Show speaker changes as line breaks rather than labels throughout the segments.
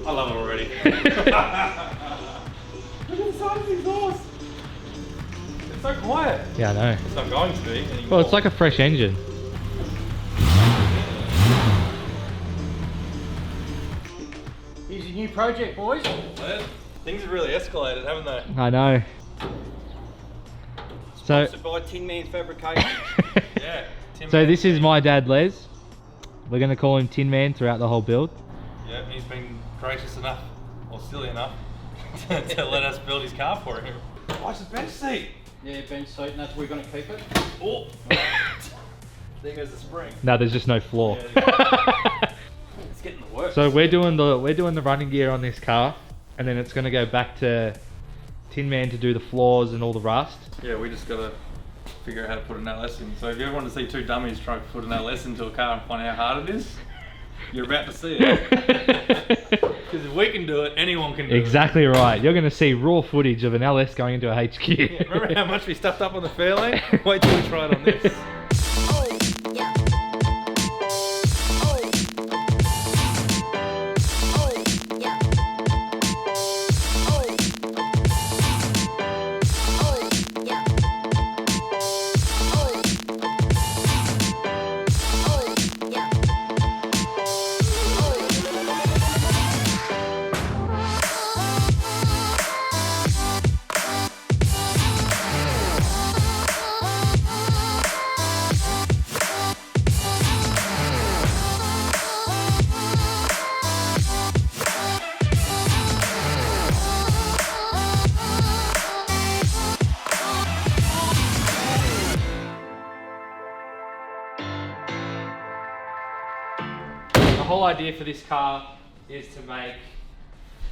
I love it already. Look at the size of the exhaust. It's so quiet.
Yeah, I know.
It's not going to be anymore.
Well, it's like a fresh engine.
Here's your new project, boys.
Things have really escalated, haven't they?
I know. So,
Sponsored by Tin Man Fabrication.
Yeah. Tim
so
Man.
this is my dad, Les. We're going to call him Tin Man throughout the whole build.
Yeah, he's been gracious enough, or silly enough, to let us build his car for him. Watch the bench seat.
Yeah, bench seat, and that's where we're going to keep it.
Oh. There goes the spring.
No, there's just no floor.
It's getting the works.
So we're doing the running gear on this car, and then it's going to go back to Tin Man to do the floors and all the rust.
Yeah, we just gotta figure out how to put an LS in. So if you ever want to see two dummies try to put an LS into a car and find out how hard it is, you're about to see it. Because if we can do it, anyone can do
Exactly right. You're going to see raw footage of an LS going into a HQ.
it. Yeah, remember how much we stuffed up on the Fairlane? Wait till we try it on this.
The whole idea for this car is to make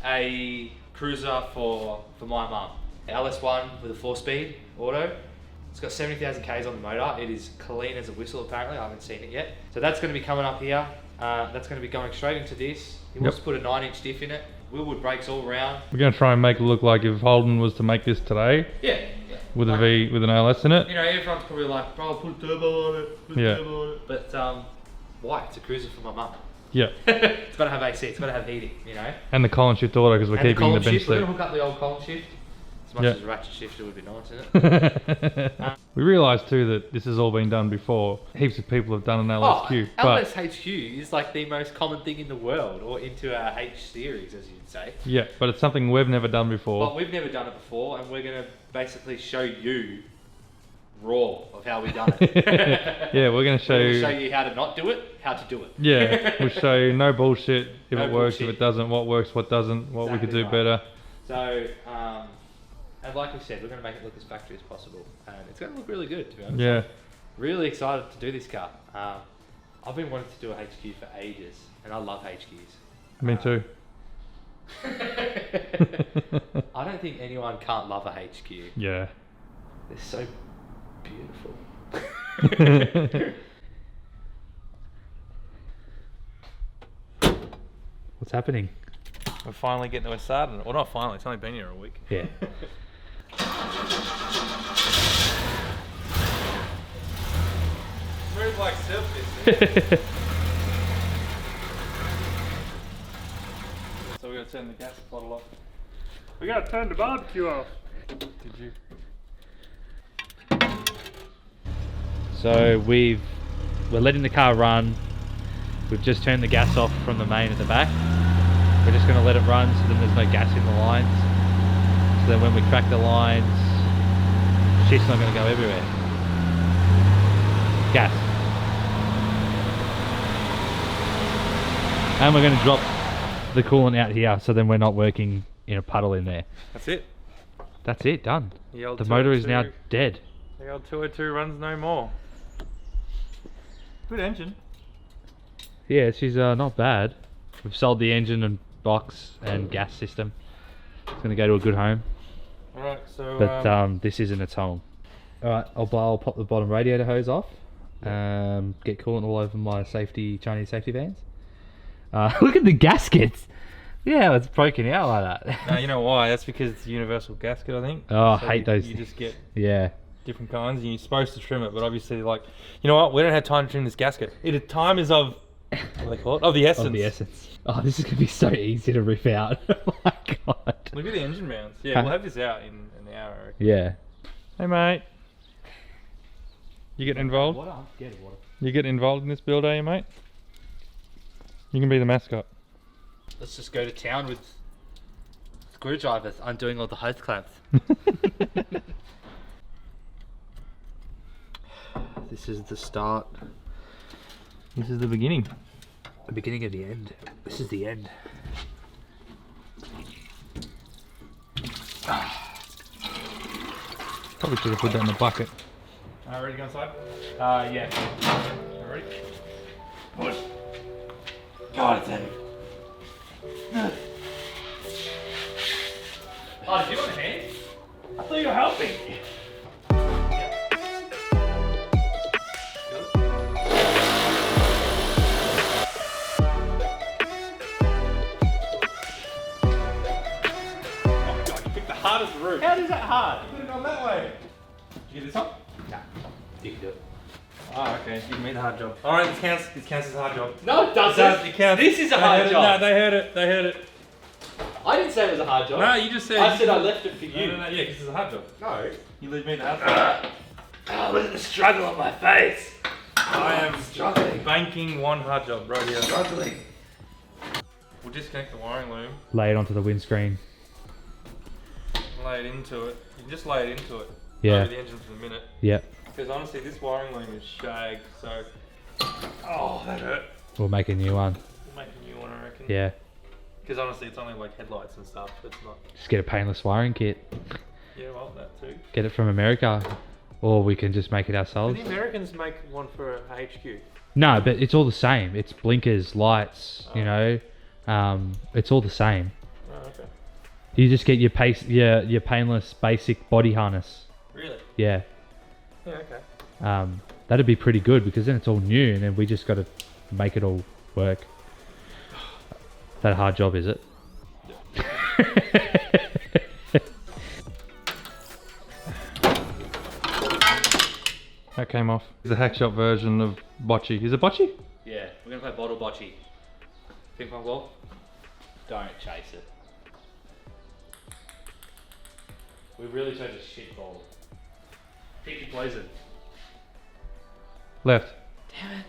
a cruiser for my mum. LS1 with a 4-speed auto. It's got 70,000 Ks on the motor. It is clean as a whistle apparently. I haven't seen it yet. So that's going to be coming up here. That's going to be going straight into this. He wants to put a 9-inch diff in it. Wheelwood brakes all around.
We're going to try and make it look like if Holden was to make this today
Yeah.
with a V with an LS in it.
You know, everyone's probably like, bro, put a turbo on it. Put a
Yeah.
turbo on it. But why? It's a cruiser for my mum.
Yeah,
It's got to have AC. It's got to have heating. You know.
and the column shift auto because we're
And
keeping the
column
bench
shift. We're
seat.
going to hook up the old column shift. As much
Yeah.
as a ratchet shift, it would be nice, isn't it?
We realised too that this has all been done before. Heaps of people have done an LSQ, but
LSHQ is like the most common thing in the world, or into a H series, as you'd say.
yeah, but it's something we've never done before.
But we've never done it before, and we're going to basically show you raw of how we've done it.
Yeah, we're going to show
We'll show
you.
you how to not do it, how to do it.
Yeah, we'll show you no bullshit. If
No
it works,
bullshit.
if it doesn't, what works, what doesn't, what we could
Exactly
do
right.
better.
So, and like we said, we're going to make it look as factory as possible, and it's going to look really good, to be honest.
Yeah,
Really excited to do this car. I've been wanting to do a HQ for ages, and I love HQs.
me too.
I don't think anyone can't love a HQ.
Yeah.
They're so beautiful. What's happening?
We're finally getting to a start. Well, not finally. It's only been here a week.
Yeah.
Smooth like silk. So we got to turn the gas bottle off.
We got to turn the barbecue off.
Did you?
So we're letting the car run. We've just turned the gas off from the main at the back. We're just going to let it run so then there's no gas in the lines. So then when we crack the lines, shit's not going to go everywhere. Gas. And we're going to drop the coolant out here so then we're not working in a puddle in there.
That's it.
That's it, done.
The old
The motor is now
202
dead.
The old 202 runs no more. Good engine.
Yeah, she's not bad. We've sold the engine and box and gas system. It's going to go to a good home.
Alright, so
But this isn't its home. Alright, I'll pop the bottom radiator hose off. Get coolant all over my Chinese safety bands. Look at the gaskets! Yeah, it's broken out like that.
no, you know why? That's because it's a universal gasket, I think.
Oh, I
So
hate those
You
things.
just get
Yeah.
different kinds and you're supposed to trim it, but obviously, like, you know what? We don't have time to trim this gasket. Time is of... they call it? Oh, the essence.
Of the essence. Oh, this is gonna be so easy to rip out. Oh my god.
Look at the engine mounts. Yeah, we'll have this out in an hour, I reckon.
Yeah.
Hey mate. You getting involved?
Water? I'm scared of water.
You getting involved in this build, are you, mate? You can be the mascot.
Let's just go to town with screwdrivers, undoing all the hose clamps. This is the start.
This is the beginning.
The beginning of the end. This is the end.
Probably should have put that in the bucket.
Ready to go inside?
Yeah.
Ready? Push. God, it's heavy.
Oh, do you want a hand?
I thought you were helping. Oh God, you picked the hardest route.
How is that hard?
Put it on that way. Did you get this one?
Nah, you can do it.
Oh, okay. You made the hard job. All right, this counts. This counts as a hard job.
No, it doesn't.
It counts.
This is a
They
hard
heard it.
job.
No, they heard it. They heard it.
I didn't say it was a hard job.
No, you just said.
I said I left it for you.
No, yeah, because it's a hard job.
No.
You leave me the hard job.
Oh, look at the struggle on my face.
I am
Struggling.
banking one hard job right here.
Struggling.
We'll disconnect the wiring loom,
Lay it onto the windscreen.
lay it into it. You can just lay it into it.
Yeah.
Over the engine for a minute.
Yep.
Because honestly, this wiring loom is shagged, so. Oh, that hurt.
We'll make a new one.
We'll make a new one, I reckon.
Yeah.
Because honestly, it's only like headlights and stuff. It's not.
Just get a painless wiring kit.
Yeah, well, that too.
Get it from America. Or we can just make it
But
ourselves.
the Americans make one for a HQ.
No, but it's all the same. It's blinkers, lights, you know. It's all the same.
Oh, okay.
You just get your painless basic body harness.
Really?
Yeah.
Yeah, okay.
That'd be pretty good because then it's all new and then we just got to make it all work. That a hard job, is it?
That came off. It's a Hackshop version of bocce. Is it bocce?
Yeah, we're gonna play bottle bocce. Ping pong ball. Don't chase it. We really chose a shit ball. Pick your poison.
Left.
Damn it.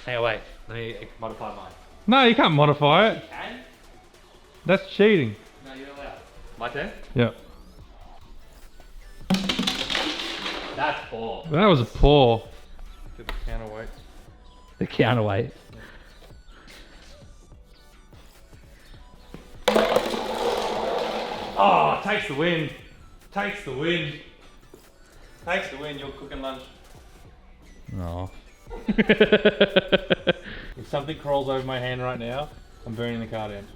Hang on, wait. Let me modify mine.
No, you can't modify it.
You can?
That's cheating.
No, you're allowed. My turn?
Yeah.
That's poor.
That was a pour.
Get the counterweight.
The counterweight.
Oh, takes the wind. Takes the wind. Takes the wind. You're cooking lunch.
No.
If something crawls over my hand right now, I'm burning the car down.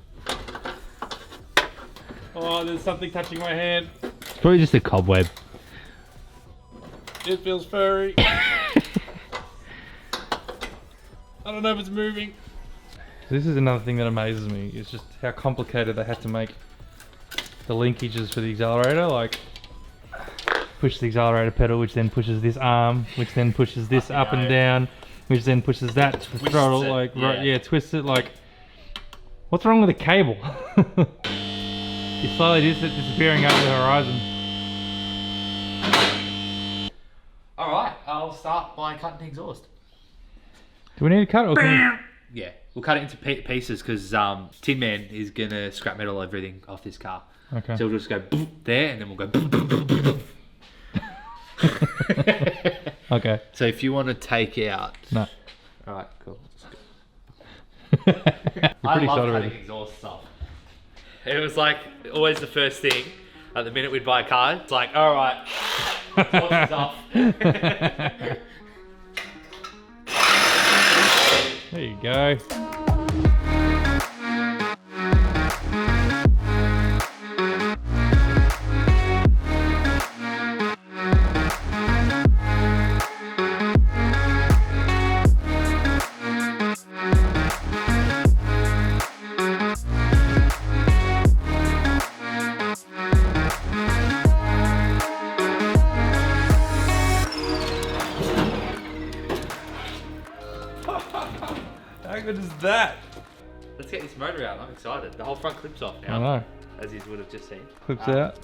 Oh, there's something touching my hand.
It's probably just a cobweb.
It feels furry. I don't know if it's moving.
This is another thing that amazes me. It's just how complicated they had to make the linkages for the accelerator. Like, push the accelerator pedal, which then pushes this arm, which then pushes this up and down, which then pushes that throttle.
it,
Like,
yeah.
right, yeah, twists it. Like, what's wrong with the cable? It's slowly disappearing over the horizon.
Alright, I'll start by cutting the exhaust.
Do we need to cut it? Or can
Yeah, we'll cut it into pieces because Tin Man is gonna scrap metal everything off this car.
we... Okay.
So we'll just go boop there and then we'll go boop.
Okay.
So if you want to take out...
No.
Alright, cool.
You're
I
pretty
love
solid
cutting
already.
exhaust stuff. It was like always the first thing. At the minute we'd buy a car, it's like, alright, exhaust is off.
There you go.
How good is that?
Let's get this motor out. I'm excited. The whole front clip's off
I
now,
know.
as you would have just seen.
Clips out.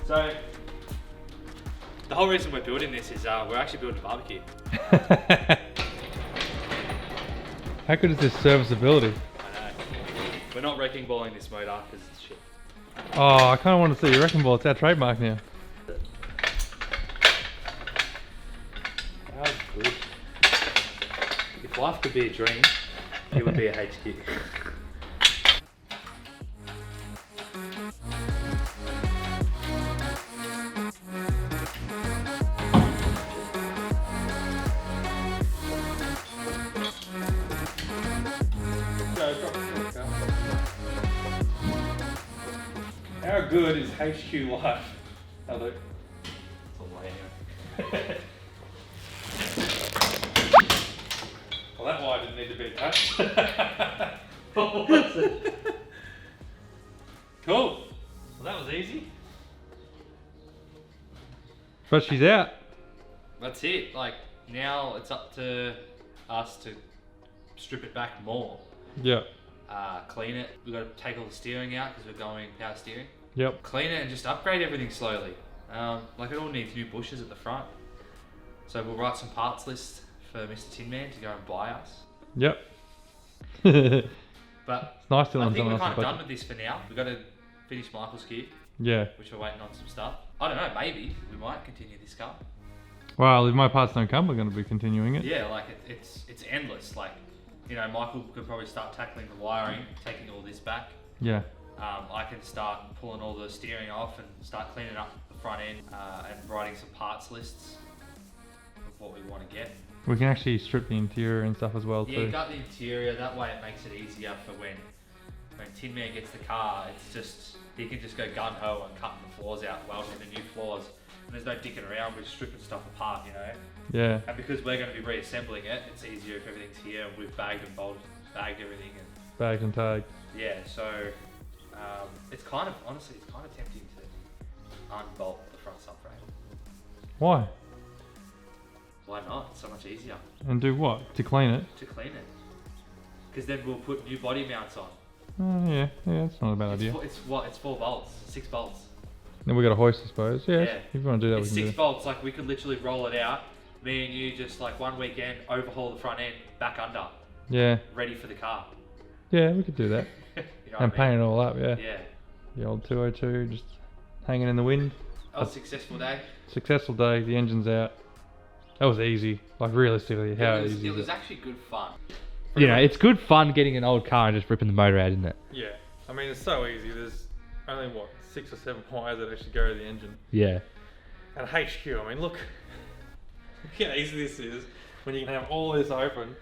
So, the whole reason we're building this is we're actually building a barbecue.
How good is this serviceability?
I know. We're not wrecking balling this motor because it's shit.
Oh, I kind of want to see your wrecking ball. It's our trademark now.
How good. If life could be a dream, it would be a HQ.
How good is HQ life? Hello.
It's all the way anyway.
Well, that wire didn't need to be attached.
What was it?
Cool. Well, that was easy.
But she's out.
That's it. Like, now it's up to us to strip it back more.
Yeah.
Clean it. We've got to take all the steering out because we're going power steering.
Yep.
Clean it and just upgrade everything slowly. Like, it all needs new bushes at the front. So we'll write some parts list for Mr. Tin Man to go and buy us.
Yep. It's
But
nice to
I
learn
think
someone
we're kind
else's
of done
budget.
with this for now. We've got to finish Michael's kit,
Yeah.
which we're waiting on some stuff. I don't know, maybe we might continue this car.
Well, if my parts don't come, we're going to be continuing it.
Yeah, like it's endless. Like, you know, Michael could probably start tackling the wiring, taking all this back.
Yeah.
I can start pulling all the steering off and start cleaning up the front end and writing some parts lists of what we want to get.
We can actually strip the interior and stuff as well
Yeah,
too.
you got the interior. That way, it makes it easier for when Tin Man gets the car. It's just he can just go gun ho and cutting the floors out, welding the new floors, and there's no dicking around. We're just stripping stuff apart, you know.
Yeah.
And because we're going to be reassembling it, it's easier if everything's here and we've bagged and bolted, bagged everything, and
Bagged and tagged.
yeah. So it's kind of honestly, it's kind of tempting to unbolt the front subframe.
Why?
Why not? It's so much easier
And do what? To clean it?
to clean it. Because then we'll put new body mounts on.
Yeah, that's not a bad idea.
It's 4 bolts, 6 bolts.
Then we got a hoist, I suppose. Yeah,
Yeah.
if you want to do that,
It's
we can
6
do
bolts. Like, we could literally roll it out. Me and you just like one weekend overhaul the front end back under,
that. Yeah,
ready for the car.
yeah, we could do that.
You know
And
what I mean?
paint it all up, yeah.
Yeah.
The old 202 just hanging in the wind.
That was a successful day.
Successful day, the engine's out. That was easy. Like, realistically, how easy
It
is
was
it?
actually good fun.
You know, it's good fun getting an old car and just ripping the motor out, isn't it?
Yeah. I mean, it's so easy. There's only, what, 6 or 7 wires that actually go to the engine.
Yeah.
And HQ, I mean, look how easy this is when you can have all this open.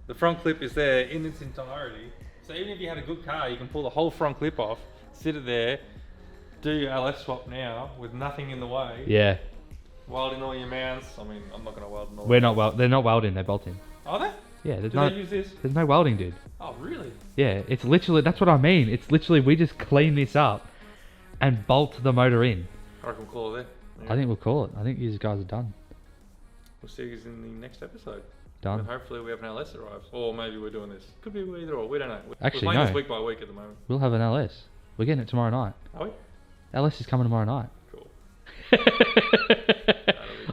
The front clip is there in its entirety. So even if you had a good car, you can pull the whole front clip off, sit it there, do your LS swap now with nothing in the way.
Yeah.
Weld in all your mounts. I mean, I'm not going to weld in all
We're
the
not they're not welding, they're bolting.
Are they?
Yeah, there's
Do
no
they use this?
there's no welding, dude.
Oh, really?
Yeah, it's literally, that's what I mean. It's literally, we just clean this up and bolt the motor in.
I reckon we'll call it there.
I think we'll call it. I think you guys are done.
We'll see you in the next episode.
Done.
And hopefully we have an LS arrives. Or maybe we're doing this. Could be either or. We don't know.
Actually,
we're playing
no.
this week by week at the moment.
We'll have an LS. We're getting it tomorrow night.
Are we?
LS is coming tomorrow night.
Cool.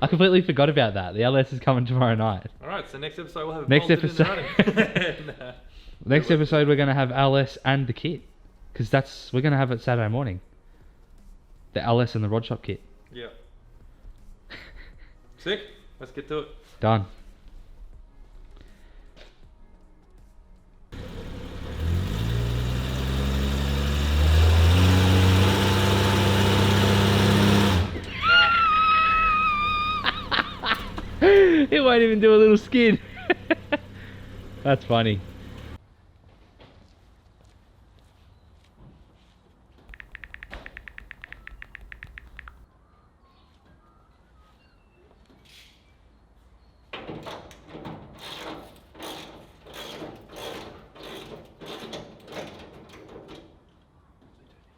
I completely forgot about that. The LS is coming tomorrow night.
Alright, so next episode we'll have it
Next
bolted in the
episode-
running. Nah.
Next episode, we're going to have LS and the kit. Because we're going to have it Saturday morning. The LS and the rod shop kit.
Yeah. Sick. Let's get to it.
Done. It won't even do a little skid. That's funny.